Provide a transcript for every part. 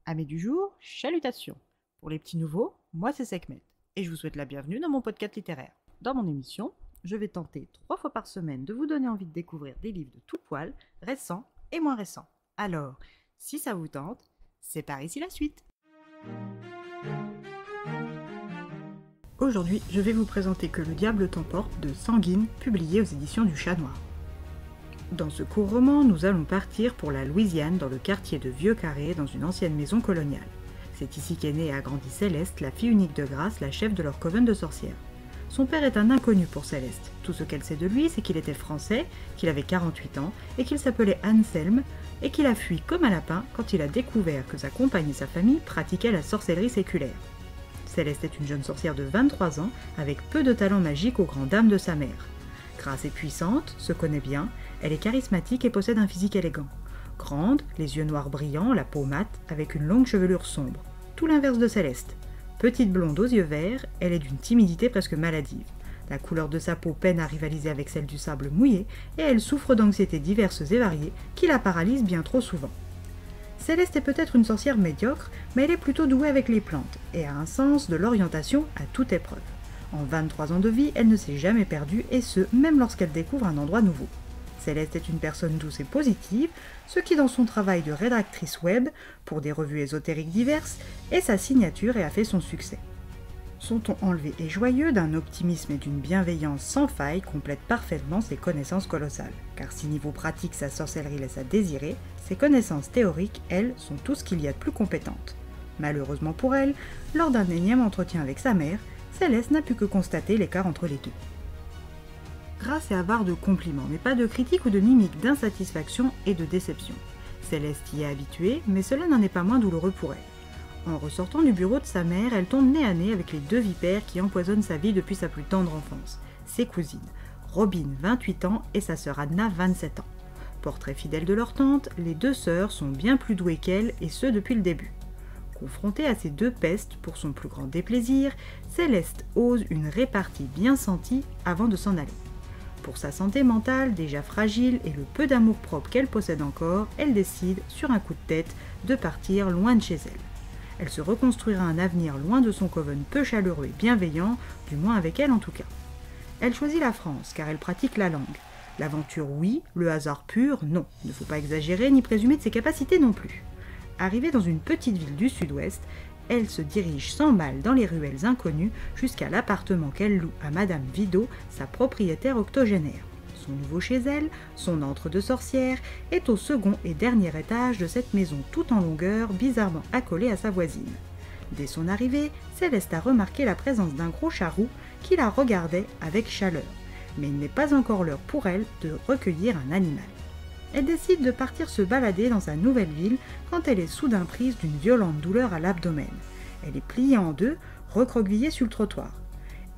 Amis du jour, chalutations. Pour les petits nouveaux, moi c'est Sekhmet, et je vous souhaite la bienvenue dans mon podcast littéraire. Dans mon émission, je vais tenter 3 fois par semaine de vous donner envie de découvrir des livres de tout poil, récents et moins récents. Alors, si ça vous tente, c'est par ici la suite. Aujourd'hui, je vais vous présenter Que le diable t'emporte de Sanguine, publié aux éditions du Chat Noir. Dans ce court roman, nous allons partir pour la Louisiane, dans le quartier de Vieux-Carré, dans une ancienne maison coloniale. C'est ici qu'est née et a grandi Céleste, la fille unique de Grace, la chef de leur coven de sorcières. Son père est un inconnu pour Céleste. Tout ce qu'elle sait de lui, c'est qu'il était français, qu'il avait 48 ans, et qu'il s'appelait Anselme, et qu'il a fui comme un lapin quand il a découvert que sa compagne et sa famille pratiquaient la sorcellerie séculaire. Céleste est une jeune sorcière de 23 ans, avec peu de talent magique aux grandes dames de sa mère. Grace est puissante, se connaît bien, elle est charismatique et possède un physique élégant. Grande, les yeux noirs brillants, la peau mate, avec une longue chevelure sombre. Tout l'inverse de Céleste. Petite blonde aux yeux verts, elle est d'une timidité presque maladive. La couleur de sa peau peine à rivaliser avec celle du sable mouillé, et elle souffre d'anxiétés diverses et variées qui la paralysent bien trop souvent. Céleste est peut-être une sorcière médiocre, mais elle est plutôt douée avec les plantes, et a un sens de l'orientation à toute épreuve. En 23 ans de vie, elle ne s'est jamais perdue, et ce, même lorsqu'elle découvre un endroit nouveau. Céleste est une personne douce et positive, ce qui dans son travail de rédactrice web, pour des revues ésotériques diverses, est sa signature et a fait son succès. Son ton enlevé et joyeux, d'un optimisme et d'une bienveillance sans faille, complète parfaitement ses connaissances colossales. Car si niveau pratique sa sorcellerie laisse à désirer, ses connaissances théoriques, elles, sont tout ce qu'il y a de plus compétentes. Malheureusement pour elle, lors d'un énième entretien avec sa mère, Céleste n'a pu que constater l'écart entre les deux. Grace est avare de compliments, mais pas de critiques ou de mimiques d'insatisfaction et de déception. Céleste y est habituée, mais cela n'en est pas moins douloureux pour elle. En ressortant du bureau de sa mère, elle tombe nez à nez avec les 2 vipères qui empoisonnent sa vie depuis sa plus tendre enfance, ses cousines, Robin, 28 ans, et sa sœur Anna, 27 ans. Portrait fidèle de leur tante, les 2 sœurs sont bien plus douées qu'elle, et ce depuis le début. Confrontée à ces 2 pestes, pour son plus grand déplaisir, Céleste ose une répartie bien sentie avant de s'en aller. Pour sa santé mentale, déjà fragile, et le peu d'amour-propre qu'elle possède encore, elle décide, sur un coup de tête, de partir loin de chez elle. Elle se reconstruira un avenir loin de son coven peu chaleureux et bienveillant, du moins avec elle en tout cas. Elle choisit la France, car elle pratique la langue. L'aventure oui, le hasard pur non, ne faut pas exagérer ni présumer de ses capacités non plus. Arrivée dans une petite ville du sud-ouest, elle se dirige sans mal dans les ruelles inconnues jusqu'à l'appartement qu'elle loue à Madame Vidot, sa propriétaire octogénaire. Son nouveau chez elle, son antre de sorcière, est au second et dernier étage de cette maison tout en longueur, bizarrement accolée à sa voisine. Dès son arrivée, Céleste a remarqué la présence d'un gros charroux qui la regardait avec chaleur. Mais il n'est pas encore l'heure pour elle de recueillir un animal. Elle décide de partir se balader dans sa nouvelle ville quand elle est soudain prise d'une violente douleur à l'abdomen. Elle est pliée en 2, recroquevillée sur le trottoir.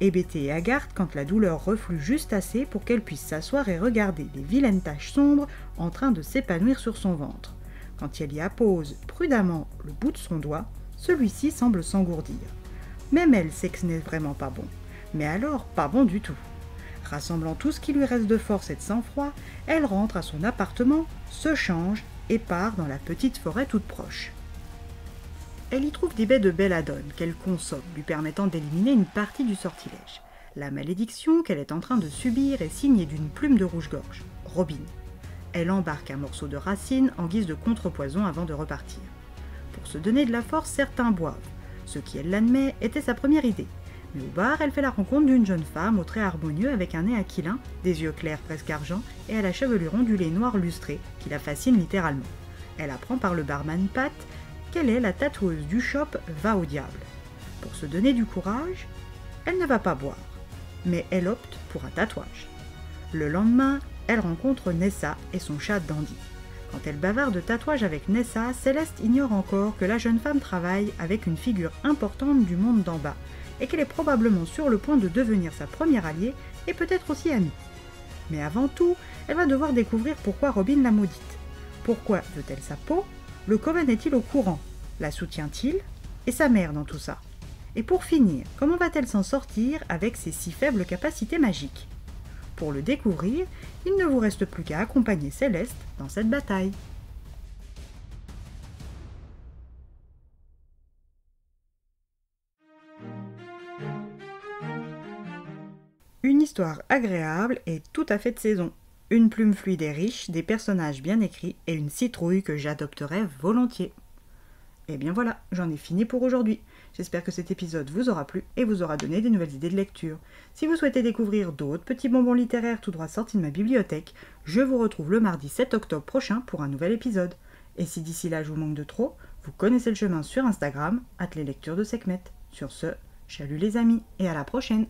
Hébétée et hagarde quand la douleur reflue juste assez pour qu'elle puisse s'asseoir et regarder les vilaines taches sombres en train de s'épanouir sur son ventre. Quand elle y appose prudemment le bout de son doigt, celui-ci semble s'engourdir. Même elle sait que ce n'est vraiment pas bon. Mais alors, pas bon du tout. Rassemblant tout ce qui lui reste de force et de sang-froid, elle rentre à son appartement, se change et part dans la petite forêt toute proche. Elle y trouve des baies de belladone qu'elle consomme, lui permettant d'éliminer une partie du sortilège. La malédiction qu'elle est en train de subir est signée d'une plume de rouge-gorge, Robin. Elle embarque un morceau de racine en guise de contrepoison avant de repartir. Pour se donner de la force, certains boivent. Ce qui, elle l'admet, était sa première idée. Mais au bar, elle fait la rencontre d'une jeune femme aux traits harmonieux avec un nez aquilin, des yeux clairs presque argent et à la chevelure ondulée noire lustrée qui la fascine littéralement. Elle apprend par le barman Pat qu'elle est la tatoueuse du shop Va au diable. Pour se donner du courage, elle ne va pas boire, mais elle opte pour un tatouage. Le lendemain, elle rencontre Nessa et son chat Dandy. Quand elle bavarde de tatouage avec Nessa, Céleste ignore encore que la jeune femme travaille avec une figure importante du monde d'en bas, et qu'elle est probablement sur le point de devenir sa première alliée et peut-être aussi amie. Mais avant tout, elle va devoir découvrir pourquoi Robin l'a maudite. Pourquoi veut-elle sa peau? Le coven est-il au courant? La soutient-il? Et sa mère dans tout ça? Et pour finir, comment va-t-elle s'en sortir avec ses si faibles capacités magiques? Pour le découvrir, il ne vous reste plus qu'à accompagner Céleste dans cette bataille. Une histoire agréable et tout à fait de saison. Une plume fluide et riche, des personnages bien écrits et une citrouille que j'adopterais volontiers. Et bien voilà, j'en ai fini pour aujourd'hui. J'espère que cet épisode vous aura plu et vous aura donné des nouvelles idées de lecture. Si vous souhaitez découvrir d'autres petits bonbons littéraires tout droit sortis de ma bibliothèque, je vous retrouve le mardi 7 octobre prochain pour un nouvel épisode. Et si d'ici là je vous manque de trop, vous connaissez le chemin sur Instagram, @leslectures de Sekhmet. Sur ce, chalut les amis et à la prochaine!